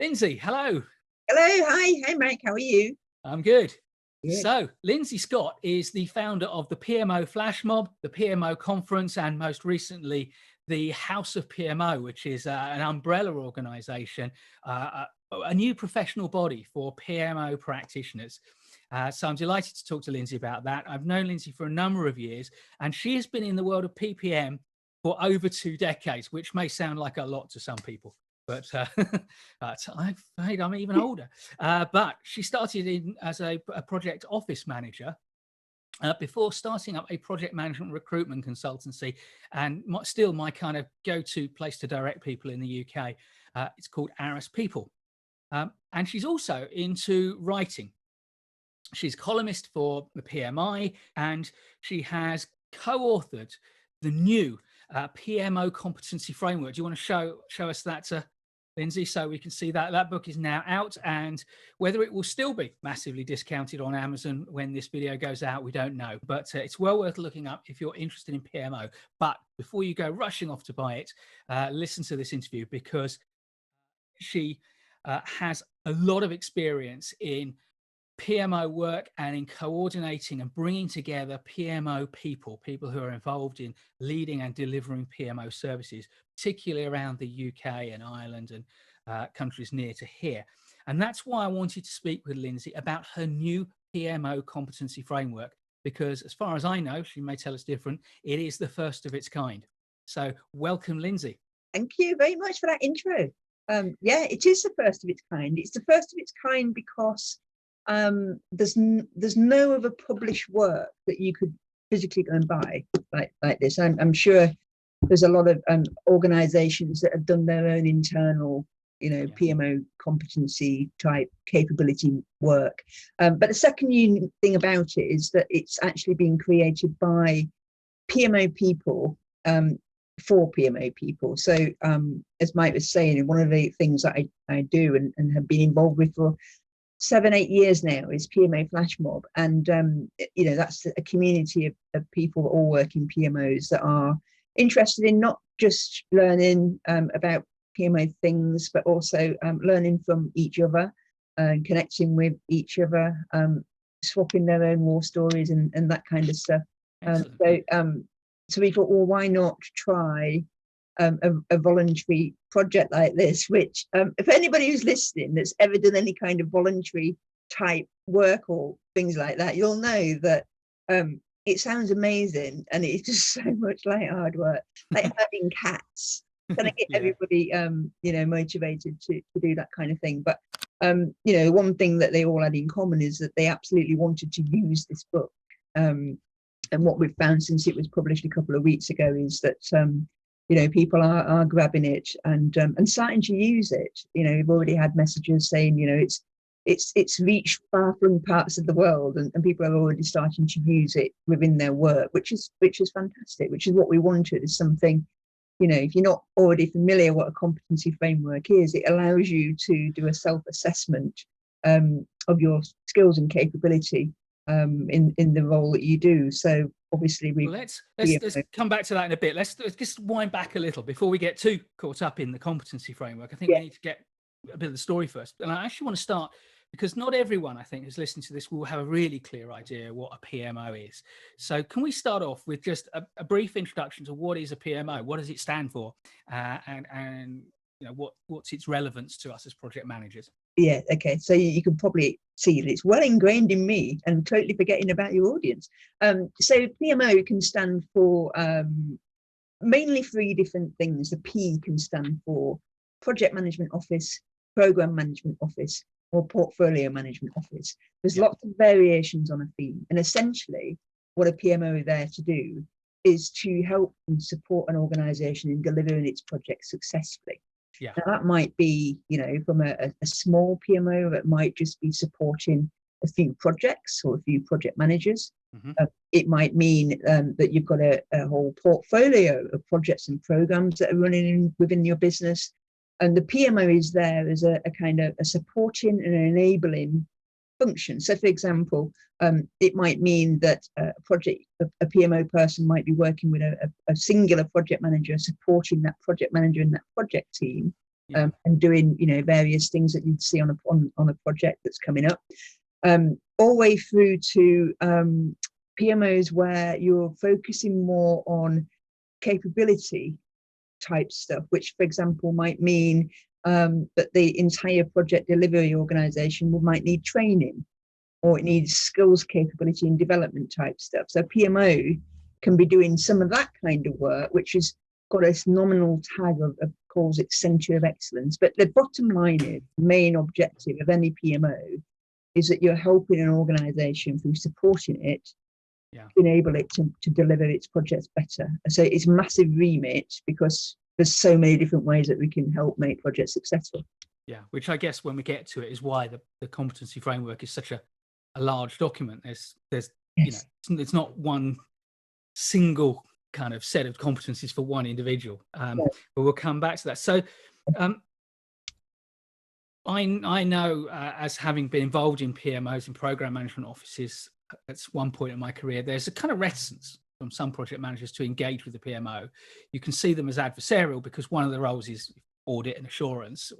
Lindsay, hello. Hello, hi, Mike, how are you? I'm good. Good. So, Lindsay Scott is the founder of the PMO Flashmob, the PMO Conference, and most recently, the House of PMO, which is an umbrella organization, a new professional body for PMO practitioners. So I'm delighted to talk to Lindsay about that. I've known Lindsay for a number of years, and she has been in the world of PPM for over 2 decades, which may sound like a lot to some people. But I'm even older. But she started as a project office manager before starting up a project management recruitment consultancy, and still my kind of go-to place to direct people in the UK. It's called Arras People. And she's also into writing. She's columnist for the PMI, and she has co-authored the new PMO Competency Framework. Do you want to show us that, Lindsay, so we can see that that book is now out, and whether it will still be massively discounted on Amazon when this video goes out, we don't know, but it's well worth looking up if you're interested in PMO. But before you go rushing off to buy it, listen to this interview, because she has a lot of experience in PMO work and in coordinating and bringing together PMO people who are involved in leading and delivering PMO services, particularly around the UK and Ireland and countries near to here. And that's why I wanted to speak with Lindsay about her new PMO Competency Framework, because as far as I know, she may tell us different, it is the first of its kind. So welcome, Lindsay. Thank you very much for that intro. Yeah, it is the first of its kind. It's the first of its kind because there's no other published work that you could physically go and buy like this. I'm sure there's a lot of organizations that have done their own internal, PMO competency type capability work. But the second unique thing about it is that it's actually being created by PMO people for PMO people. So as Mike was saying, one of the things that I do and have been involved with for 7-8 years now is PMO Flashmob, and that's a community of people all working PMOs that are interested in not just learning about PMO things, but also learning from each other and connecting with each other, swapping their own war stories and that kind of stuff. So we thought, well, why not try a voluntary project like this, which if anybody who's listening that's ever done any kind of voluntary type work or things like that, you'll know that it sounds amazing, and it's just so much like hard work, like having cats. Can I get everybody motivated to do that kind of thing? But one thing that they all had in common is that they absolutely wanted to use this book, and what we've found since it was published a couple of weeks ago is that people are grabbing it and starting to use it. We've already had messages saying, it's reached far-flung parts of the world, and people are already starting to use it within their work, which is fantastic, which is what we wanted. Is something, if you're not already familiar what a competency framework is, it allows you to do a self-assessment of your skills and capability in the role that you do. So obviously let's come back to that in a bit. Let's just wind back a little before we get too caught up in the competency framework. I think we need to get a bit of the story first. And I actually want to start, because not everyone, I think, who's listening to this will have a really clear idea what a PMO is. So can we start off with just a brief introduction to what is a PMO? What does it stand for? And what's its relevance to us as project managers? Yeah, okay. So you can probably see that it's well ingrained in me and totally forgetting about your audience. So PMO can stand for mainly 3 different things. The P can stand for Project Management Office, Program Management Office, or Portfolio Management Office. There's lots of variations on a theme. And essentially, what a PMO is there to do is to help and support an organization in delivering its project successfully. Yeah. Now, that might be, from a small PMO, that might just be supporting a few projects or a few project managers. Mm-hmm. It might mean that you've got a whole portfolio of projects and programs that are running within your business. And the PMO is there as a kind of a supporting and enabling function. So, for example, it might mean that a PMO person might be working with a singular project manager, supporting that project manager and that project team. and doing, you know, various things that you'd see on a project that's coming up, all the way through to PMOs where you're focusing more on capability type stuff, which, for example, might mean that the entire project delivery organization might need training, or it needs skills, capability, and development type stuff. So PMO can be doing some of that kind of work, which has got this nominal tag of calls it Centre of Excellence. But the bottom line is, the main objective of any PMO is that you're helping an organization through supporting it, enable it to deliver its projects better. So it's a massive remit, because there's so many different ways that we can help make projects successful. Yeah, which I guess when we get to it is why the competency framework is such a large document. There's you know, it's not one single kind of set of competencies for one individual, but we'll come back to that. So I know, as having been involved in PMOs and program management offices at one point in my career, there's a kind of reticence from some project managers to engage with the PMO. You can see them as adversarial because one of the roles is audit and assurance,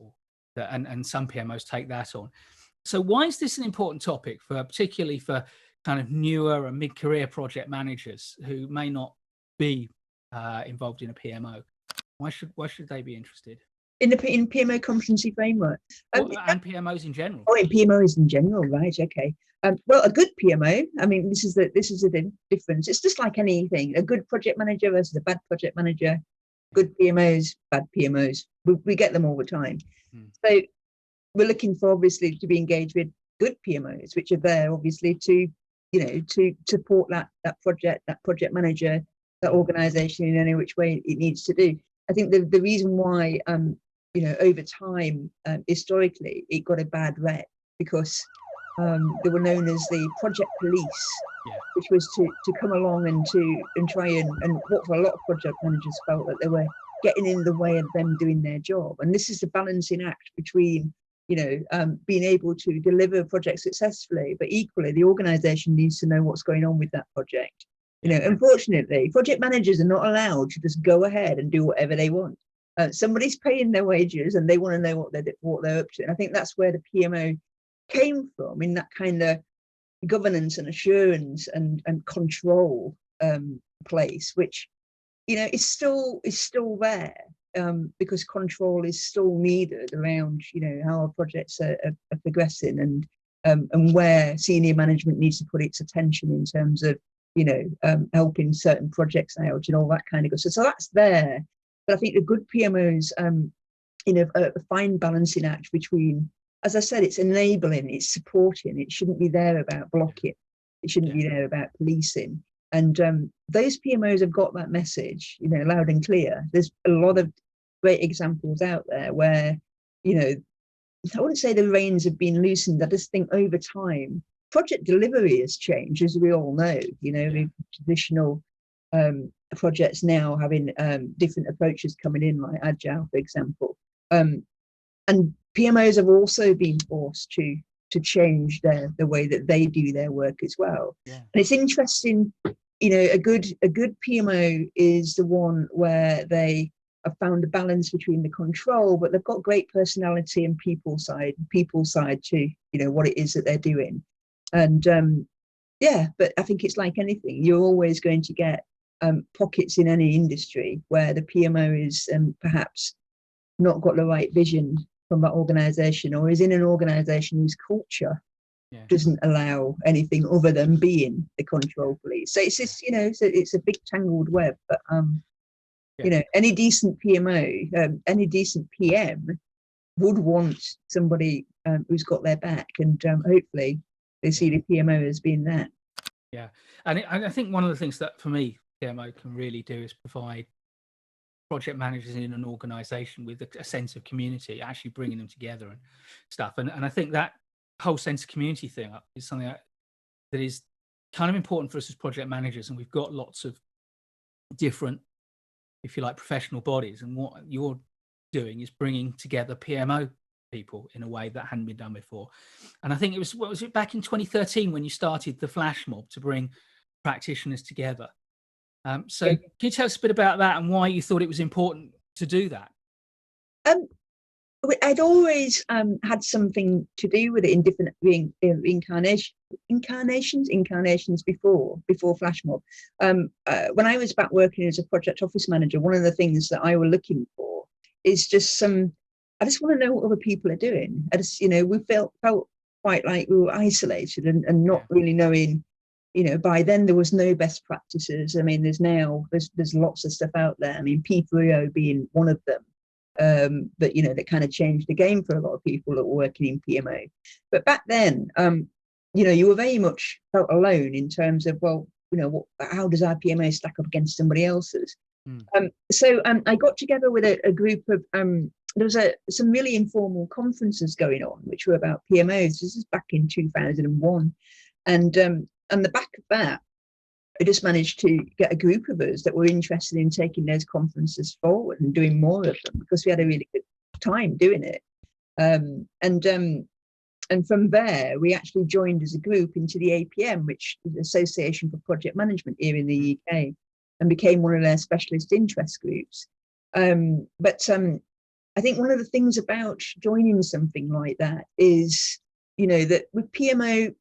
and some PMOs take that on. So why is this an important topic, particularly for kind of newer and mid-career project managers who may not be involved in a PMO? Why should they be interested in PMO Competency Framework and PMOs in general? Oh, in PMOs in general, right? Okay. Well, a good PMO. I mean, this is the difference. It's just like anything. A good project manager versus a bad project manager. Good PMOs, bad PMOs. We get them all the time. So we're looking for, obviously, to be engaged with good PMOs, which are there obviously to, you know, to support that project manager, that organization in any which way it needs to do. I think the reason why you know, over time, historically, it got a bad rep because they were known as the project police, which was to come along and try and what for a lot of project managers felt that they were getting in the way of them doing their job. And this is the balancing act between, you know, being able to deliver a project successfully, but equally the organization needs to know what's going on with that project. You know, unfortunately, project managers are not allowed to just go ahead and do whatever they want. Somebody's paying their wages and they want to know what they're up to. And I think that's where the PMO came from, in that kind of governance and assurance and control place, which, you know, is still there, because control is still needed around, you know, how our projects are progressing, and where senior management needs to put its attention in terms of, you know, helping certain projects out and all that kind of stuff. So that's there. But I think the good PMOs, you know, a fine balancing act between, as I said, it's enabling, it's supporting. It shouldn't be there about blocking. It shouldn't be there about policing. And those PMOs have got that message, you know, loud and clear. There's a lot of great examples out there where, you know, I wouldn't say the reins have been loosened. I just think over time, project delivery has changed, as we all know. You know, the traditional projects now having different approaches coming in, like Agile, for example. And PMOs have also been forced to change the way that they do their work as well. And it's interesting, you know, a good PMO is the one where they have found a balance between the control, but they've got great personality and people side to, you know, what it is that they're doing. And but I think it's like anything. You're always going to get pockets in any industry where the PMO is perhaps not got the right vision from that organization, or is in an organization whose culture doesn't allow anything other than being the control police. So it's just, you know, it's a big tangled web. But you know, any decent PMO, any decent PM would want somebody who's got their back, and hopefully they see the PMO as being that. Yeah, and I think one of the things that for me PMO can really do is provide project managers in an organization with a sense of community, actually bringing them together and stuff. And I think that whole sense of community thing is something that is kind of important for us as project managers. And we've got lots of different, if you like, professional bodies. And what you're doing is bringing together PMO people in a way that hadn't been done before. And I think it was it back in 2013 when you started the Flashmob to bring practitioners together. So can you tell us a bit about that and why you thought it was important to do that? I'd always had something to do with it in different incarnations before Flashmob. When I was back working as a project office manager, one of the things that I were looking for is just I just want to know what other people are doing. We felt quite like we were isolated and not really knowing. By then there was no best practices. I mean, there's lots of stuff out there. I mean, PMO being one of them. But that kind of changed the game for a lot of people that were working in PMO. But back then, you were very much felt alone in terms of, how does our PMO stack up against somebody else's? So I got together with a group of there was some really informal conferences going on, which were about PMOs. This is back in 2001, and the back of that, I just managed to get a group of us that were interested in taking those conferences forward and doing more of them, because we had a really good time doing it. And from there, we actually joined as a group into the APM, which is the Association for Project Management here in the UK, and became one of their specialist interest groups. But I think one of the things about joining something like that is, that with PMO,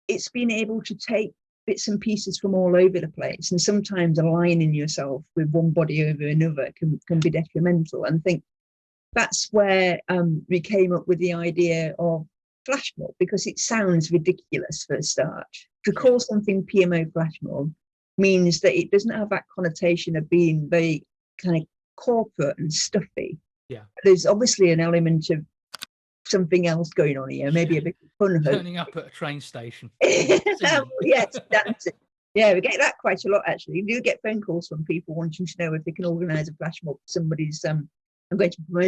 it's being able to take bits and pieces from all over the place, and sometimes aligning yourself with one body over another can be detrimental. And I think that's where we came up with the idea of Flashmob, because it sounds ridiculous for a start. To call something PMO Flashmob means that it doesn't have that connotation of being very kind of corporate and stuffy. There's obviously an element of something else going on here, maybe a bit of fun. Turning up at a train station. Yes, dancing. Yeah, we get that quite a lot, actually. We do get phone calls from people wanting to know if they can organise a flash mob. Somebody's I'm going to I'm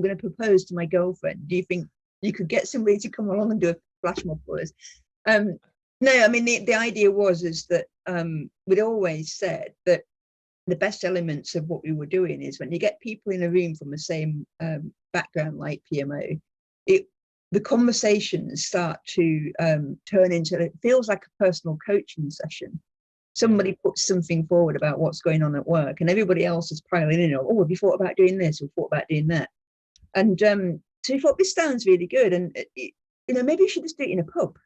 going to propose to my girlfriend. Do you think you could get somebody to come along and do a flash mob for us? No, I mean, the idea is that we'd always said that the best elements of what we were doing is when you get people in a room from the same background like PMO, the conversations start to turn into, it feels like a personal coaching session. Somebody puts something forward about what's going on at work, and everybody else is piling in. Oh, have you thought about doing this? Or thought about doing that? And so we thought, this sounds really good, and maybe you should just do it in a pub.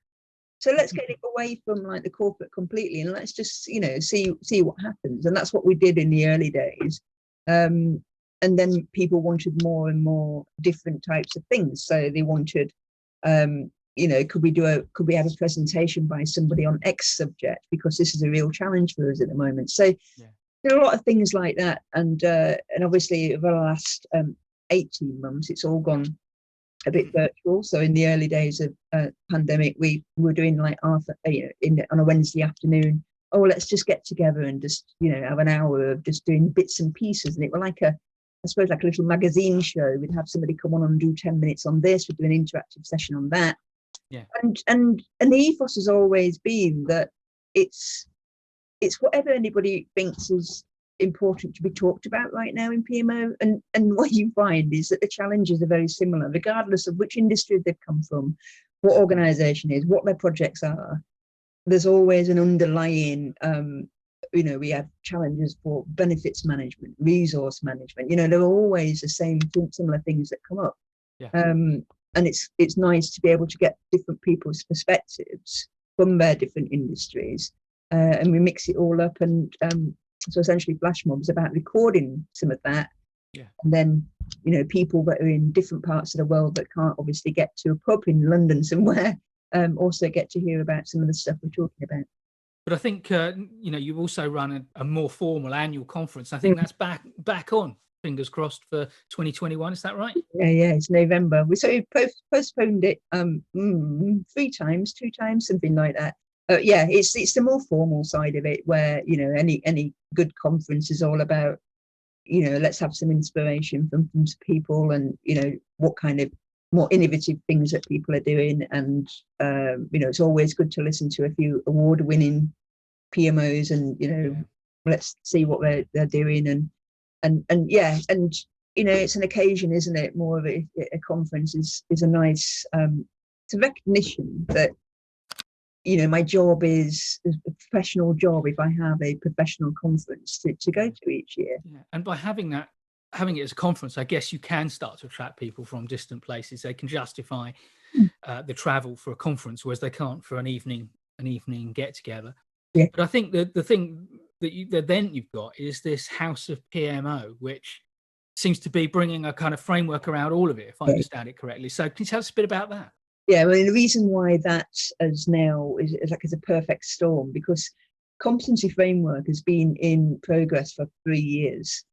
So let's get it away from like the corporate completely, and let's just see what happens. And that's what we did in the early days. And then people wanted more and more different types of things. So they wanted, could we have a presentation by somebody on X subject, because this is a real challenge for us at the moment. So there are a lot of things like that, and obviously over the last 18 months, it's all gone a bit virtual. So in the early days of pandemic, we were doing like on a Wednesday afternoon, let's just get together and just have an hour of just doing bits and pieces. And it was like a little magazine show. We'd have somebody come on and do 10 minutes on this, we'd do an interactive session on that. And the ethos has always been that it's whatever anybody thinks is important to be talked about right now in PMO, and what you find is that the challenges are very similar, regardless of which industry they've come from, what organization is, what their projects are. There's always an underlying we have challenges for benefits management, resource management. There are always the same similar things that come up. And it's nice to be able to get different people's perspectives from their different industries, and we mix it all up. And so essentially Flashmob is about recording some of that. And then, people that are in different parts of the world that can't obviously get to a pub in London somewhere, also get to hear about some of the stuff we're talking about. But I think, you also run a more formal annual conference. I think that's back on, fingers crossed, for 2021. Is that right? Yeah, it's November. We postponed it 2 times, something like that. It's the more formal side of it, where any good conference is all about let's have some inspiration from people, and what kind of more innovative things that people are doing. And it's always good to listen to a few award-winning PMOs, and let's see what they're doing. And it's an occasion, isn't it? More of a conference is a nice it's a recognition that my job is a professional job if I have a professional conference to go to each year. And by having that having it as a conference, I guess you can start to attract people from distant places. They can justify the travel for a conference, whereas they can't for an evening get together. Yeah. But I think the thing that then you've got is this House of PMO, which seems to be bringing a kind of framework around all of it, if I understand it correctly. So can you tell us a bit about that? Yeah, I mean, the reason why that is now is like it's a perfect storm, because Competency Framework has been in progress for 3 years.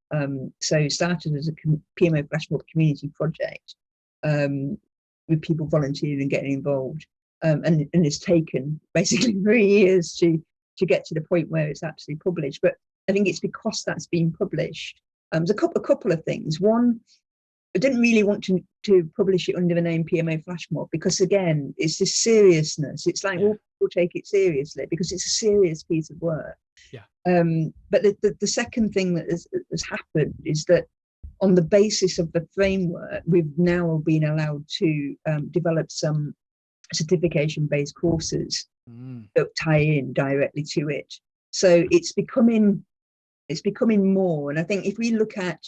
So it started as a PMO Flashmob community project, with people volunteering and getting involved, and it's taken basically 3 years to get to the point where it's actually published. But I think it's because that's been published. There's a couple of things. One, I didn't really want to publish it under the name PMO Flashmob, because again, it's this seriousness. It's like, well, people take it seriously because it's a serious piece of work. Yeah. But the second thing that has happened is that on the basis of the framework, we've now been allowed to develop some certification-based courses that tie in directly to it. So it's becoming more. And I think if we look at,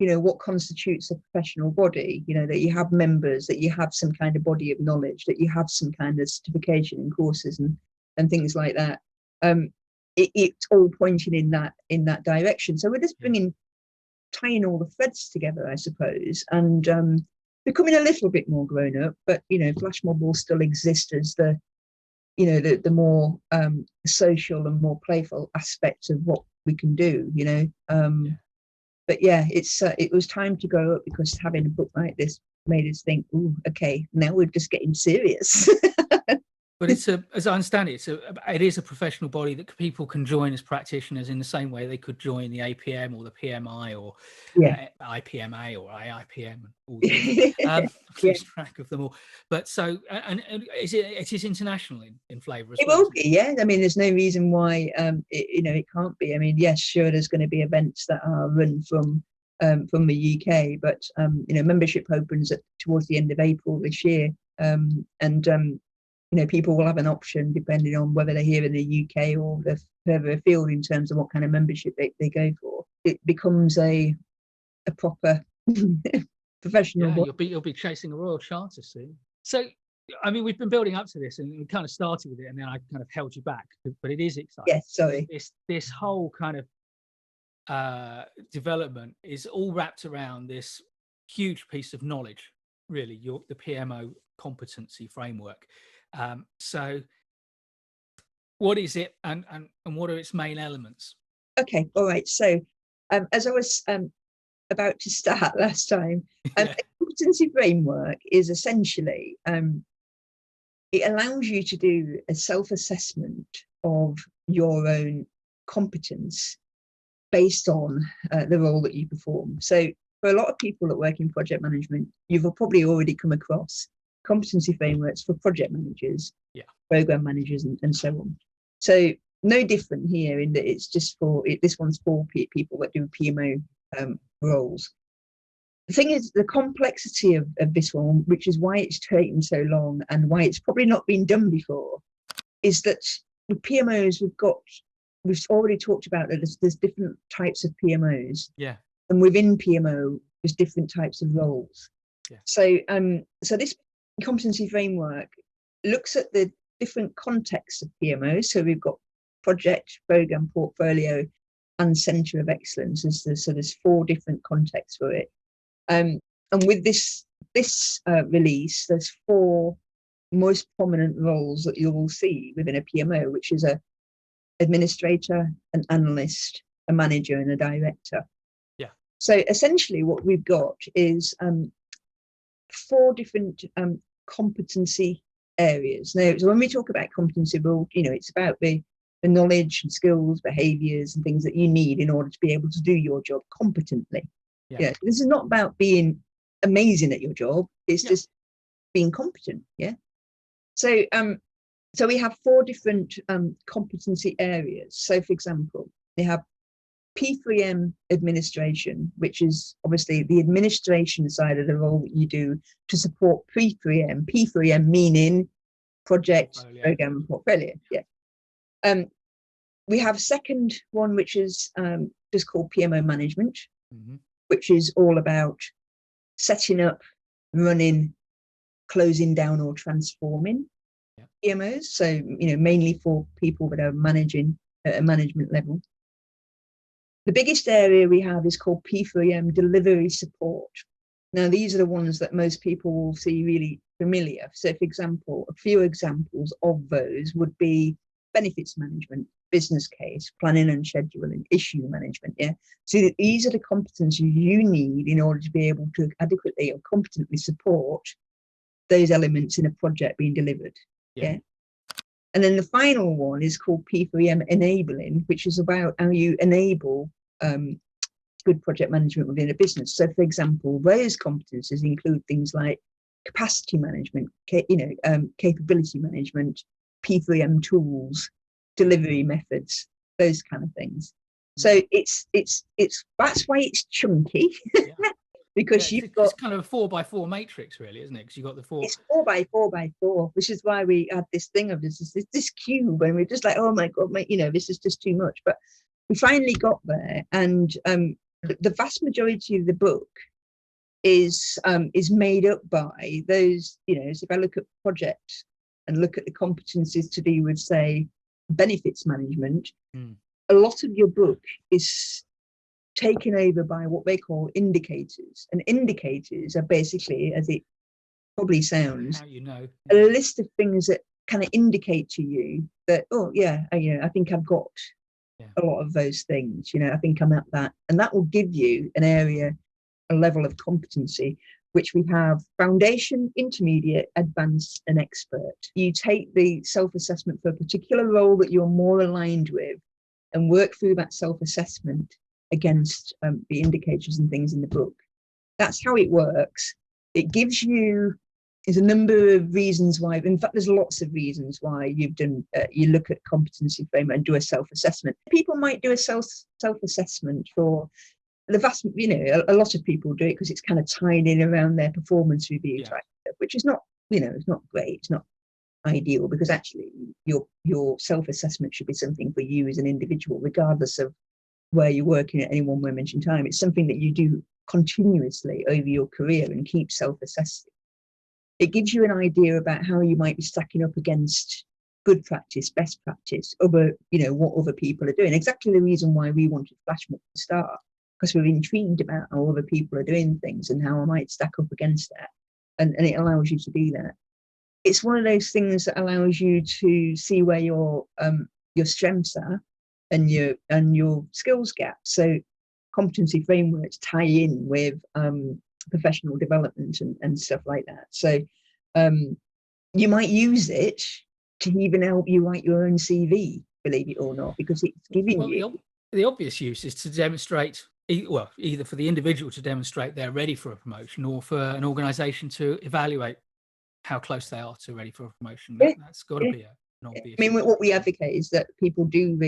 what constitutes a professional body, that you have members, that you have some kind of body of knowledge, that you have some kind of certification and courses and things like that. It's all pointing in that direction. So we're just tying all the threads together, I suppose, and becoming a little bit more grown up. But Flashmob will still exist as the more social and more playful aspects of what we can do. But yeah, it was time to grow up, because having a book like this made us think, "Ooh, okay, now we're just getting serious." But as I understand it, it is a professional body that people can join as practitioners in the same way they could join the APM or the PMI or IPMA or IIPM. All lose track of them all. But so, and it is international in flavour as well. It will be, yeah. I mean, there's no reason why it can't be. I mean, yes, sure, there's going to be events that are run from the UK, but membership opens towards the end of April this year, and people will have an option depending on whether they're here in the UK or they're further afield in terms of what kind of membership they go for. It becomes a proper professional. Yeah, you'll be chasing a royal charter soon. So, I mean, we've been building up to this, and we kind of started with it, and then I kind of held you back. But it is exciting. Yes, sorry. This whole kind of development is all wrapped around this huge piece of knowledge, really. The PMO Competency Framework. So what is it, and what are its main elements? Okay, all right. So as I was about to start last time, a competency framework is essentially it allows you to do a self-assessment of your own competence based on the role that you perform. So for a lot of people that work in project management, you've probably already come across competency frameworks for project managers, program managers, and so on. So no different here in that it's just this one's for people that do PMO roles. The thing is, the complexity of this one, which is why it's taken so long and why it's probably not been done before, is that with PMOs we've already talked about that there's different types of PMOs. Yeah. And within PMO, there's different types of roles. Yeah. So this competency framework looks at the different contexts of PMO. So we've got project, program, portfolio, and center of excellence. So there's 4 different contexts for it. And with this release, there's 4 most prominent roles that you will see within a PMO, which is a administrator, an analyst, a manager, and a director. Yeah. So essentially, what we've got is 4 different competency areas. Now, so when we talk about competency, it's about the knowledge and skills, behaviours, and things that you need in order to be able to do your job competently. Yeah. This is not about being amazing at your job. It's just being competent. Yeah. So we have 4 different competency areas. So, for example, they have P3M administration, which is obviously the administration side of the role that you do to support P3M. P3M meaning project, program, and portfolio. Yeah. We have a second one, which is just called PMO management. Mm-hmm. which is all about setting up, running, closing down or transforming PMOs. So, mainly for people that are managing at a management level. The biggest area we have is called P3M, delivery support. Now, these are the ones that most people will see really familiar. So, for example, a few examples of those would be benefits management, business case, planning and scheduling, issue management. Yeah. So these are the competencies you need in order to be able to adequately or competently support those elements in a project being delivered. Yeah. And then the final one is called P3M enabling, which is about how you enable good project management within a business. So, for example, those competencies include things like capacity management, capability management, P3M tools, delivery methods, those kind of things. So it's that's why it's chunky. Because you've got, it's kind of a 4x4 matrix, really, isn't it? Because you've got the four. It's 4x4x4, which is why we had this thing of this cube, and we're just like, oh my god, this is just too much. But we finally got there, and the vast majority of the book is made up by those. So if I look at projects and look at the competencies to do with, say, benefits management, a lot of your book is taken over by what they call indicators. And indicators are basically, as it probably sounds, a list of things that kind of indicate to you that, oh yeah, I think I've got a lot of those things. I think I'm at that, and that will give you an area, a level of competency, which we have foundation, intermediate, advanced, and expert. You take the self-assessment for a particular role that you're more aligned with and work through that self-assessment against the indicators and things in the book. That's how it works. It gives you, there's a number of reasons why, in fact, there's lots of reasons why you've done, you look at competency framework and do a self-assessment. People might do a self-assessment for the vast, a lot of people do it because it's kind of tied in around their performance review type stuff, which is not, it's not great. It's not ideal, because actually your self-assessment should be something for you as an individual, regardless of where you're working at any one moment in time. It's something that you do continuously over your career and keep self-assessing. It gives you an idea about how you might be stacking up against good practice, best practice, what other people are doing. Exactly the reason why we wanted Flashmob to start, because we're intrigued about how other people are doing things and how I might stack up against that. And it allows you to do that. It's one of those things that allows you to see where your strengths are and your skills gaps. So competency frameworks tie in with professional development and stuff like that. So you might use it to even help you write your own CV, believe it or not, because it's giving you... The obvious use is to demonstrate, either for the individual to demonstrate they're ready for a promotion, or for an organisation to evaluate how close they are to ready for a promotion. That's got to be an obvious use. What we advocate is that people do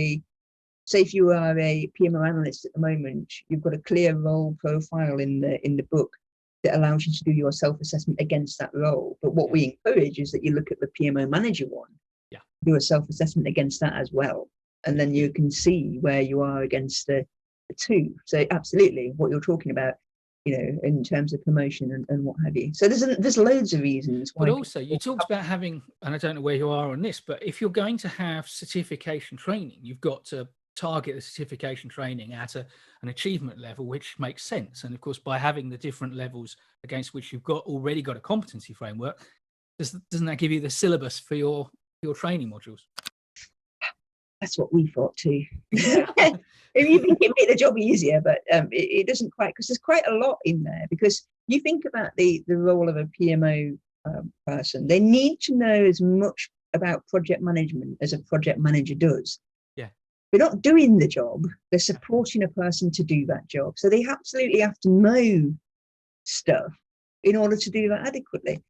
say if you are a PMO analyst at the moment, you've got a clear role profile in the book that allows you to do your self-assessment against that role. But what we encourage is that you look at the PMO manager one, do a self-assessment against that as well. And then you can see where you are against the two. So absolutely what you're talking about, in terms of promotion and what have you. So there's loads of reasons why. But also you talked about having, and I don't know where you are on this, but if you're going to have certification training, you've got to target the certification training at an achievement level, which makes sense. And of course, by having the different levels against which you've already got a competency framework, doesn't that give you the syllabus for your training modules? That's what we thought too. You think it made the job easier, but it doesn't quite, because there's quite a lot in there. Because you think about the role of a PMO person, they need to know as much about project management as a project manager does. They're not doing the job, they're supporting a person to do that job. So they absolutely have to know stuff in order to do that adequately.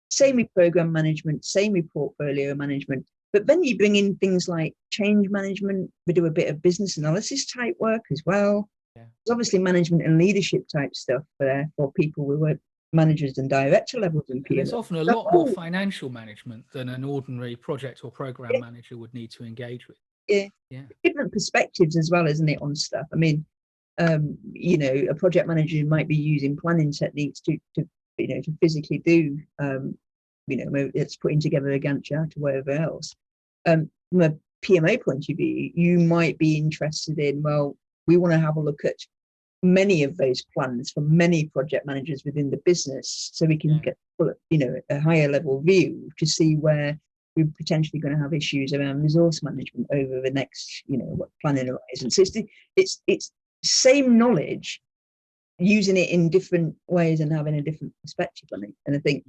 Same with program management, same with portfolio management. But then you bring in things like change management. We do a bit of business analysis type work as well. There's obviously management and leadership type stuff for people who work managers and director levels in PMO. There's often a lot more financial management than an ordinary project or program manager would need to engage with. Different perspectives as well, isn't it, on stuff? I mean, you know, a project manager might be using planning techniques to you know, to physically do, you know, it's putting together a Gantt chart or whatever else. From a PMO point of view, you might be interested in, well, we want to have a look at many of those plans from many project managers within the business, so we can get, you know, a higher level view to see where we're potentially going to have issues around resource management over the next, you know, what planning horizon. So it's same knowledge, using it in different ways and having a different perspective on it. And I think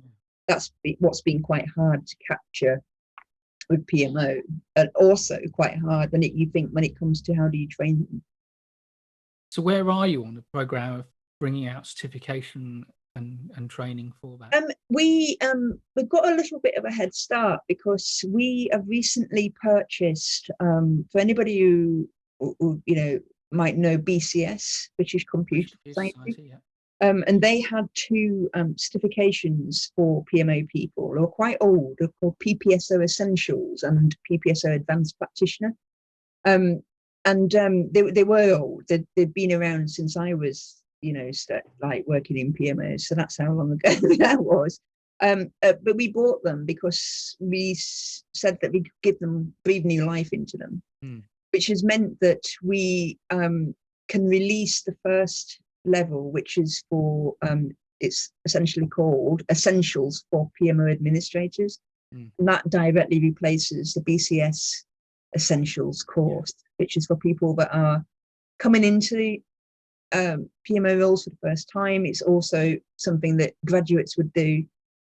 that's what's been quite hard to capture with PMO, and also quite hard when you think when it comes to how do you train them. So where are you on the program of bringing out certification and training for that? We've got a little bit of a head start because we have recently purchased, for anybody who you know might know BCS, British Computer Society. And they had 2 certifications for PMO people. They were quite old. They're called PPSO Essentials and PPSO Advanced Practitioner. They were old. They'd been around since I was, you know, like working in PMOs. So that's how long ago that was. But we bought them because we said that we could breathe new life into them, which has meant that we can release the first level, which is for it's essentially called Essentials for PMO Administrators. And that directly replaces the BCS Essentials course, which is for people that are coming into PMO roles for the first time. It's also something that graduates would do.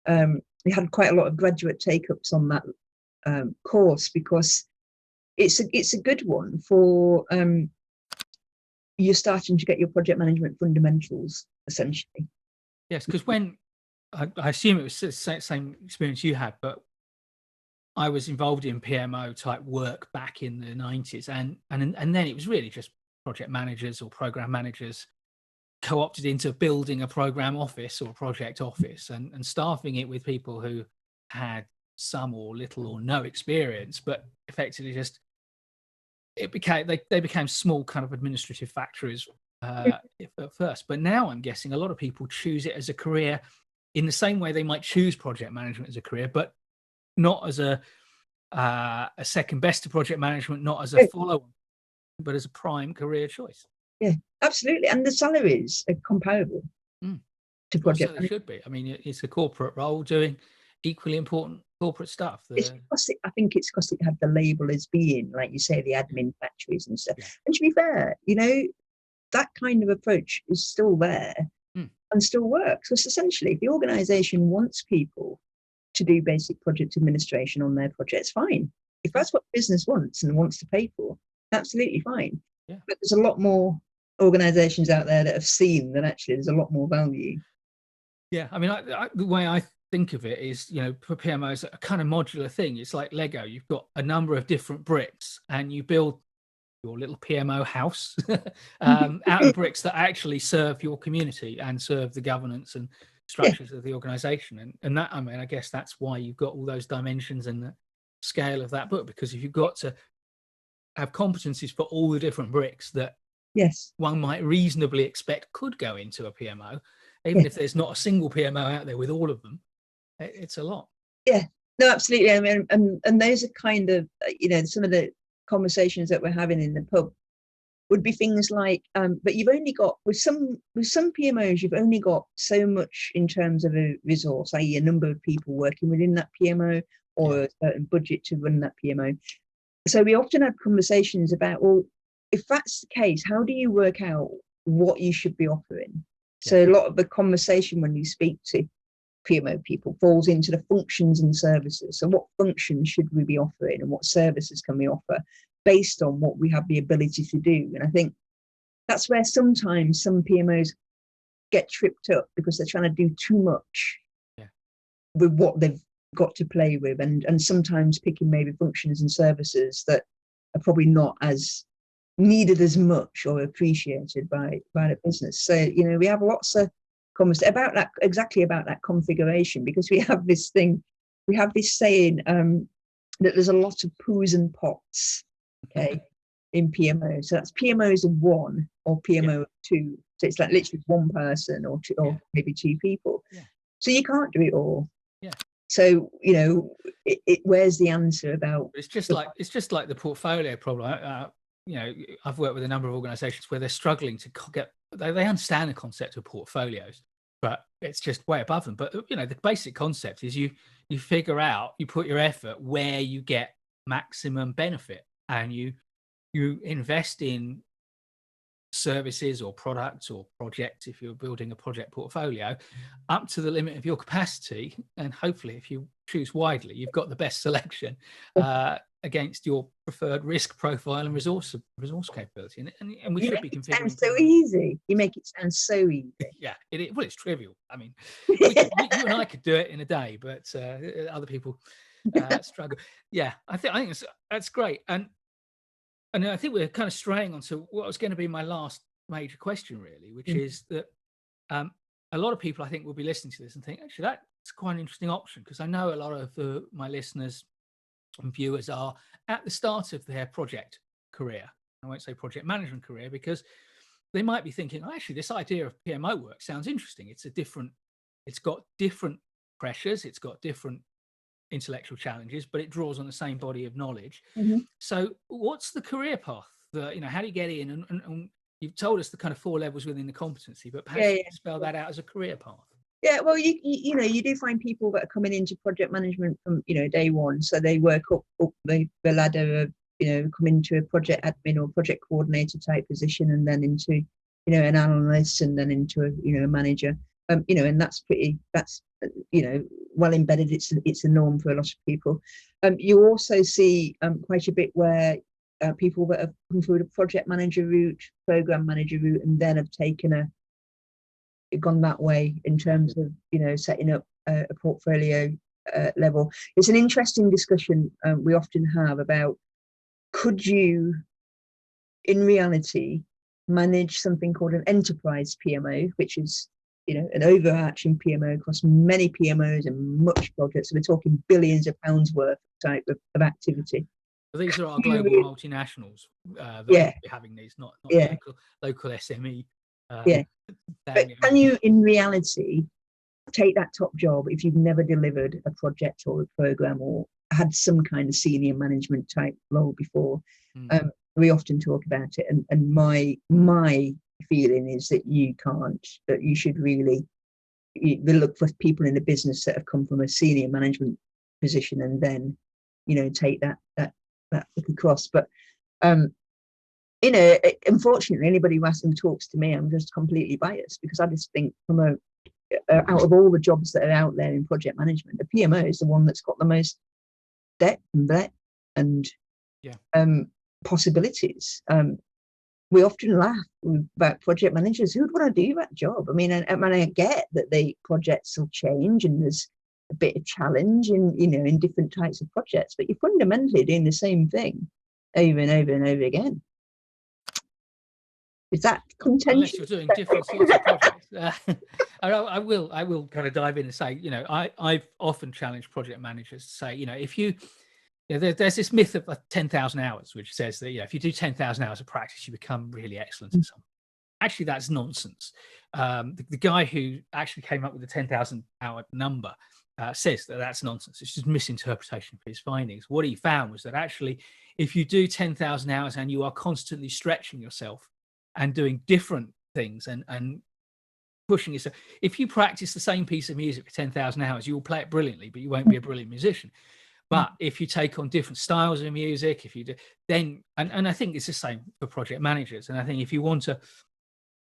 We had quite a lot of graduate take-ups on that course because it's a good one for you're starting to get your project management fundamentals, essentially. Yes, because when I assume it was the same experience you had, but I was involved in PMO type work back in the 90s, and then it was really just project managers or program managers co-opted into building a program office or project office and staffing it with people who had some or little or no experience, but effectively just they became small kind of administrative factories at first. But now I'm guessing a lot of people choose it as a career in the same way they might choose project management as a career, but not as a second best to project management, not as a follow-on, but as a prime career choice. Yeah, absolutely. And the salaries are comparable to project management. They should be. I mean, it's a corporate role doing equally important corporate stuff. I think it's because it had the label as being, like you say, the admin factories and stuff. And to be fair, you know, that kind of approach is still there and still works. Because essentially, if the organisation wants people to do basic project administration on their projects, fine. If that's what business wants and wants to pay for, absolutely fine. Yeah. But there's a lot more organisations out there that have seen that actually there's a lot more value. Yeah, I mean, the way I think of it is, you know, for PMOs, a kind of modular thing. It's like Lego. You've got a number of different bricks and you build your little PMO house out of bricks that actually serve your community and serve the governance and structures of the organisation. And that, I mean, I guess that's why you've got all those dimensions and the scale of that book, because if you've got to have competencies for all the different bricks that one might reasonably expect could go into a PMO, even if there's not a single PMO out there with all of them, it's a lot. Yeah, no, absolutely. I mean, and those are kind of, you know, some of the conversations that we're having in the pub would be things like, but you've only got, with some PMOs, you've only got so much in terms of a resource, i.e. a number of people working within that PMO or a certain budget to run that PMO. So we often have conversations about, well, if that's the case, how do you work out what you should be offering? So a lot of the conversation when you speak to PMO people falls into the functions and services. So what functions should we be offering and what services can we offer based on what we have the ability to do? And I think that's where sometimes some PMOs get tripped up because they're trying to do too much with what they've got to play with, and sometimes picking maybe functions and services that are probably not as needed as much or appreciated by the business. So, you know, we have lots of conversation about that, exactly about that configuration, because we have this saying that there's a lot of poos and pots, in PMO. So that's PMOs of one or PMO of 2. So it's like literally one person or two, or maybe 2 people. So you can't do it all. So, you know, where's the answer about? It's just like the portfolio problem. You know, I've worked with a number of organizations where they're struggling to get, they understand the concept of portfolios, but it's just way above them. But, you know, the basic concept is you figure out, you put your effort where you get maximum benefit, and you invest in services or products or projects, if you're building a project portfolio, up to the limit of your capacity. And hopefully, if you choose widely, you've got the best selection against your preferred risk profile and resource capability. And we should be configuring. Sounds so easy. You make it sound so easy. Yeah, well, it's trivial. I mean, you and I could do it in a day, but other people struggle. Yeah, I think that's great. And I think we're kind of straying onto what was going to be my last major question, really, which is that a lot of people, I think, will be listening to this and think, actually, that's quite an interesting option, because I know a lot of my listeners and viewers are at the start of their project career. I won't say project management career, because they might be thinking, oh, actually, this idea of PMO work sounds interesting. It's got different pressures, it's got different intellectual challenges, but it draws on the same body of knowledge. So what's the career path? How do you get in? And you've told us the kind of 4 levels within the competency, but perhaps you can spell that out as a career path. Yeah, well, you know, you do find people that are coming into project management from, you know, day one. So they work up the ladder of, you know, come into a project admin or project coordinator type position, and then into, you know, an analyst, and then into a, you know, a manager. You know, and that's you know, well embedded. It's a norm for a lot of people. You also see quite a bit where people that have come through the project manager route, program manager route, and then have gone that way in terms of, you know, setting up a portfolio level. It's an interesting discussion we often have about, could you, in reality, manage something called an enterprise PMO, which is, you know, an overarching PMO across many PMOs and much projects. So we're talking billions of pounds worth type of activity. So these are our global multinationals that will be having these, not local SME. But can you, in reality, take that top job if you've never delivered a project or a program or had some kind of senior management type role before? We often talk about it, and my feeling is that you can't. That you should really look for people in the business that have come from a senior management position, and then, you know, take that look across. But you know, unfortunately, anybody who talks to me, I'm just completely biased, because I just think from out of all the jobs that are out there in project management, the PMO is the one that's got the most depth and breadth and possibilities. We often laugh about project managers. Who would want to do that job? I mean, I get that the projects will change and there's a bit of challenge in, you know, in different types of projects, but you're fundamentally doing the same thing over and over and over again. Is that contentious? Unless you're doing different sorts of projects. I will kind of dive in and say, you know, I've often challenged project managers to say, you know, if there's this myth of 10,000 hours, which says that, you know, if you do 10,000 hours of practice, you become really excellent at something. Actually, that's nonsense. The guy who actually came up with the 10,000 hour number says that that's nonsense. It's just misinterpretation for his findings. What he found was that actually, if you do 10,000 hours and you are constantly stretching yourself and doing different things and pushing yourself, if you practice the same piece of music for 10,000 hours, you will play it brilliantly, but you won't be a brilliant musician. But if you take on different styles of music, if you do, then, and I think it's the same for project managers. And I think if you want to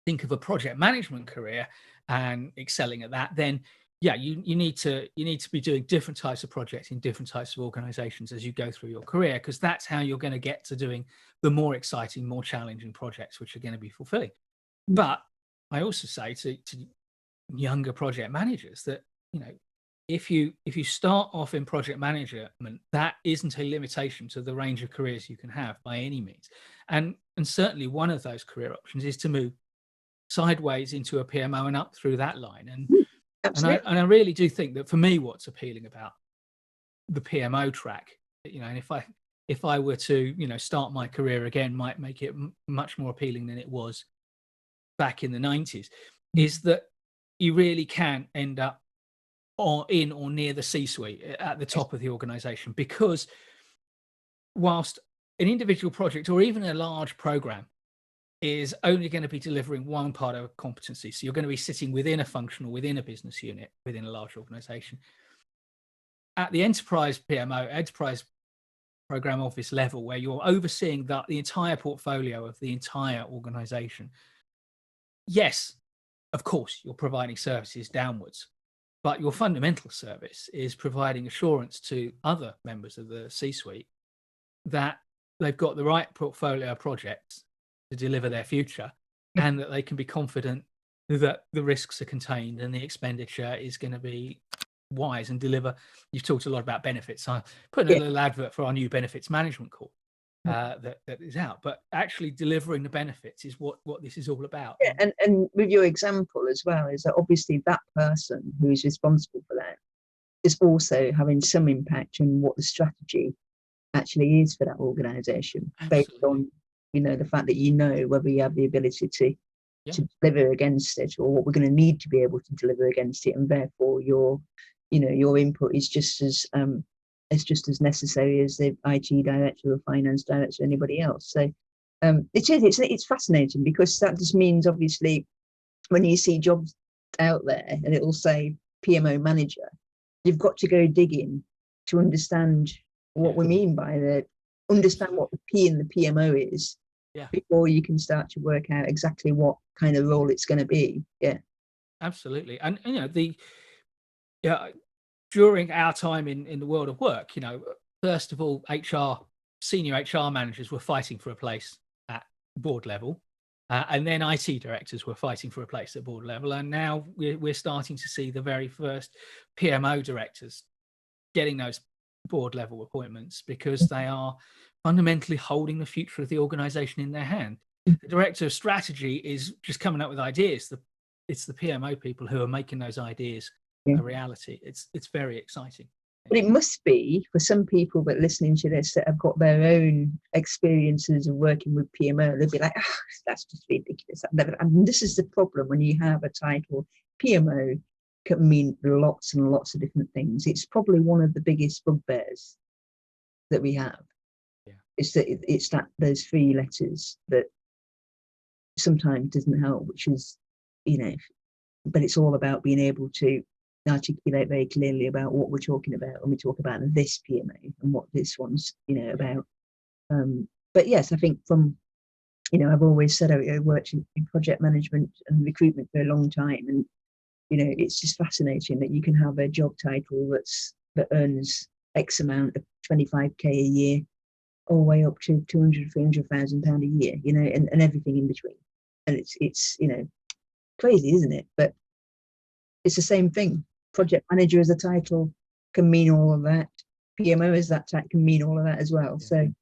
think of a project management career and excelling at that, then yeah, you need to be doing different types of projects in different types of organizations as you go through your career, because that's how you're going to get to doing the more exciting, more challenging projects, which are going to be fulfilling. But I also say to younger project managers that, you know, if you start off in project management, that isn't a limitation to the range of careers you can have by any means. And certainly one of those career options is to move sideways into a PMO and up through that line. And I really do think that for me, what's appealing about the PMO track, you know, and if I were to, you know, start my career again, might make it much more appealing than it was back in the 90s, is that you really can end up in or near the C-suite at the top of the organization, because whilst an individual project or even a large program is only going to be delivering one part of a competency, so you're going to be sitting within a function or within a business unit within a large organization, at the enterprise PMO, enterprise program office level, where you're overseeing the entire portfolio of the entire organization, yes, of course, you're providing services downwards, but your fundamental service is providing assurance to other members of the C-suite that they've got the right portfolio of projects to deliver their future, and that they can be confident that the risks are contained and the expenditure is going to be wise and deliver. You've talked a lot about benefits. I put in a little advert for our new benefits management call that is out, but actually delivering the benefits is what this is all about. Yeah, and with your example as well, is that obviously that person who is responsible for that is also having some impact on what the strategy actually is for that organization, based on, you know, the fact that, you know, whether you have the ability to deliver against it, or what we're going to need to be able to deliver against it, and therefore your, you know, your input is just as necessary as the IT director or finance director or anybody else. So it's fascinating, because that just means, obviously, when you see jobs out there and it will say PMO manager, you've got to go digging to understand what we mean by understand what the P in the PMO is, before you can start to work out exactly what kind of role it's going to be. Yeah, absolutely. And you know, during our time in the world of work, you know, first of all, senior HR managers were fighting for a place at board level, and then IT directors were fighting for a place at board level, and now we're starting to see the very first PMO directors getting those board level appointments, because they are fundamentally holding the future of the organization in their hand. The director of strategy is just coming up with ideas. It's the PMO people who are making those ideas a reality. It's very exciting. But it must be, for some people that listening to this that have got their own experiences of working with PMO, they'll be like, that's just ridiculous. And this is the problem when you have a title. PMO can mean lots and lots of different things. It's probably one of the biggest bugbears that we have. Yeah. It's that those three letters that sometimes doesn't help, which is, you know, but it's all about being able to articulate very clearly about what we're talking about when we talk about this PMO and what this one's, you know, about. But yes, I think from, you know, I've always said I worked in project management and recruitment for a long time, and you know, it's just fascinating that you can have a job title that earns X amount of 25k a year, all the way up to 200, 300,000 pound a year, you know, and everything in between. And it's you know, crazy, isn't it? But it's the same thing. Project manager as a title can mean all of that. PMO as that title can mean all of that as well. Yeah. So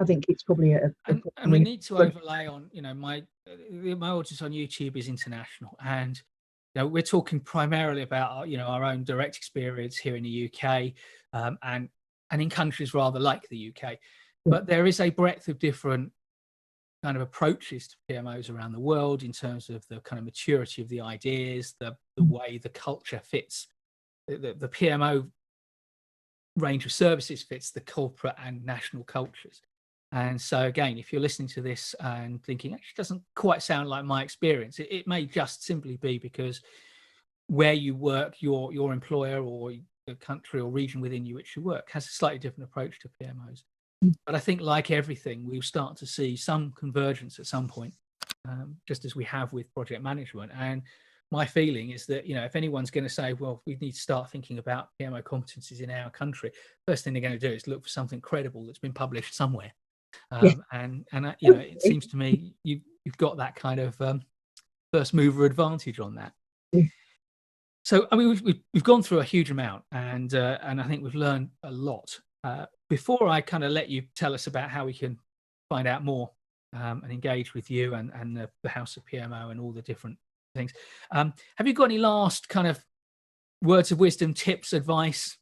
I think it's probably and we need to overlay on, you know, my audience on YouTube is international, and you know, we're talking primarily about, you know, our own direct experience here in the UK, and in countries rather like the UK. But there is a breadth of different kind of approaches to PMOs around the world, in terms of the kind of maturity of the ideas, the way the culture fits, the PMO range of services fits the corporate and national cultures. And so again, if you're listening to this and thinking, actually doesn't quite sound like my experience, it may just simply be because where you work, your employer or the country or region within which you work has a slightly different approach to PMOs. But I think, like everything, we'll start to see some convergence at some point, just as we have with project management. And my feeling is that, you know, if anyone's going to say, well, we need to start thinking about PMO competencies in our country, first thing they're going to do is look for something credible that's been published somewhere. And you know, it seems to me you've got that kind of first mover advantage on that. So I mean, we've gone through a huge amount, and I think we've learned a lot. Before I kind of let you tell us about how we can find out more and engage with you and the House of PMO and all the different things, have you got any last kind of words of wisdom, tips, advice,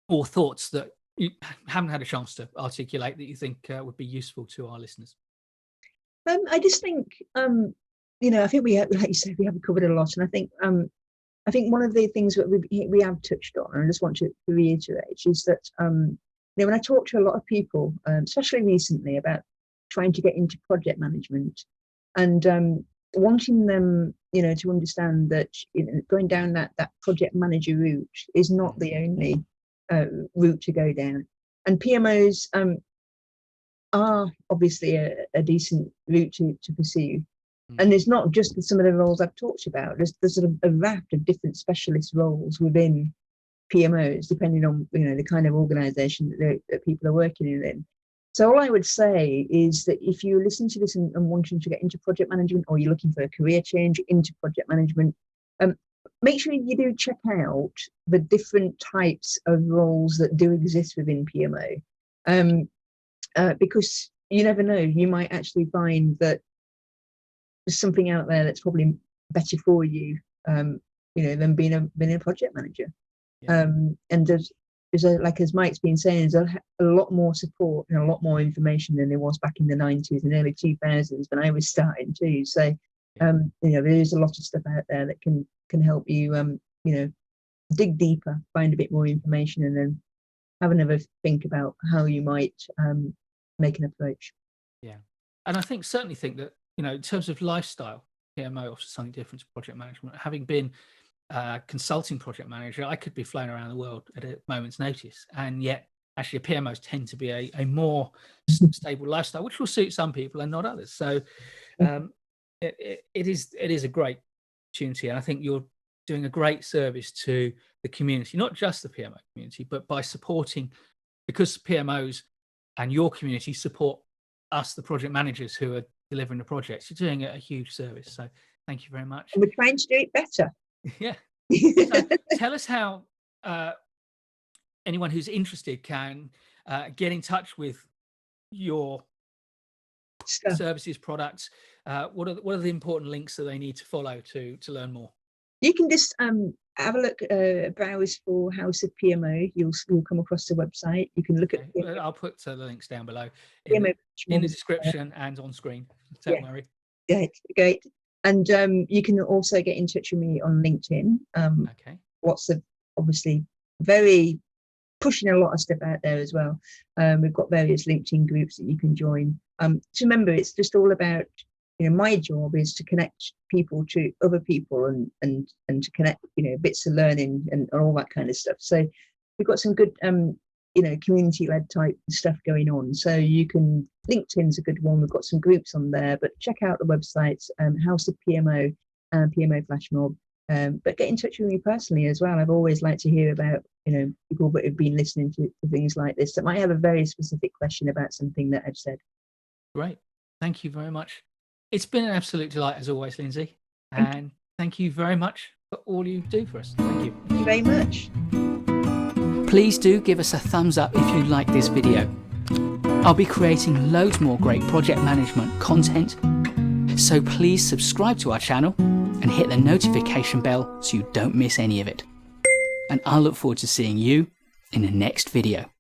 or thoughts that you haven't had a chance to articulate that you think would be useful to our listeners? I just think I think we have, like you said, we have covered a lot, and I think one of the things that we have touched on, and I just want to reiterate, is that when I talk to a lot of people, especially recently, about trying to get into project management, and wanting them, to understand that going down that project manager route is not the only route to go down, and PMOs are obviously a decent route to pursue. And it's not just some of the roles I've talked about. There's sort of a raft of different specialist roles within PMOs, depending on the kind of organisation that people are working in. So all I would say is that if you listen to this and wanting to get into project management, or you're looking for a career change into project management, make sure you do check out the different types of roles that do exist within PMO, because you never know, you might actually find that there's something out there that's probably better for you, than being a project manager. Yeah. And as Mike's been saying, there's a lot more support and a lot more information than there was back in the 90s and early 2000s when I was starting too. So, there is a lot of stuff out there that can help you, dig deeper, find a bit more information, and then have another think about how you might make an approach. Yeah, and I certainly think that, in terms of lifestyle, PMO offers something different to project management. Having been a consulting project manager, I could be flown around the world at a moment's notice, and yet actually PMOs tend to be a more stable lifestyle, which will suit some people and not others. So it is a great opportunity, and I think you're doing a great service to the community, not just the PMO community, but by supporting, because PMOs and your community support us, the project managers who are delivering the projects. You're doing a huge service, so thank you very much. And we're trying to do it better. Yeah. So tell us how anyone who's interested can get in touch with your services, products. What are the important links that they need to follow to learn more? You can just have a look, browse for House of PMO. You'll come across the website. You can look at. I'll put the links down below in the description and on screen. Don't worry. Great. And you can also get in touch with me on LinkedIn. Okay. WhatsApp, obviously, very pushing a lot of stuff out there as well. We've got various LinkedIn groups that you can join. So remember, it's just all about, my job is to connect people to other people and to connect, bits of learning and all that kind of stuff. So we've got some good, community-led type stuff going on. So LinkedIn's a good one. We've got some groups on there, but check out the websites, House of PMO and PMO Flashmob. But get in touch with me personally as well. I've always liked to hear about, people that have been listening to things like this that might have a very specific question about something that I've said. Great. Thank you very much. It's been an absolute delight as always, Lindsay. And thank you very much for all you do for us. Thank you. Thank you very much. Please do give us a thumbs up if you like this video. I'll be creating loads more great project management content. So please subscribe to our channel and hit the notification bell so you don't miss any of it. And I'll look forward to seeing you in the next video.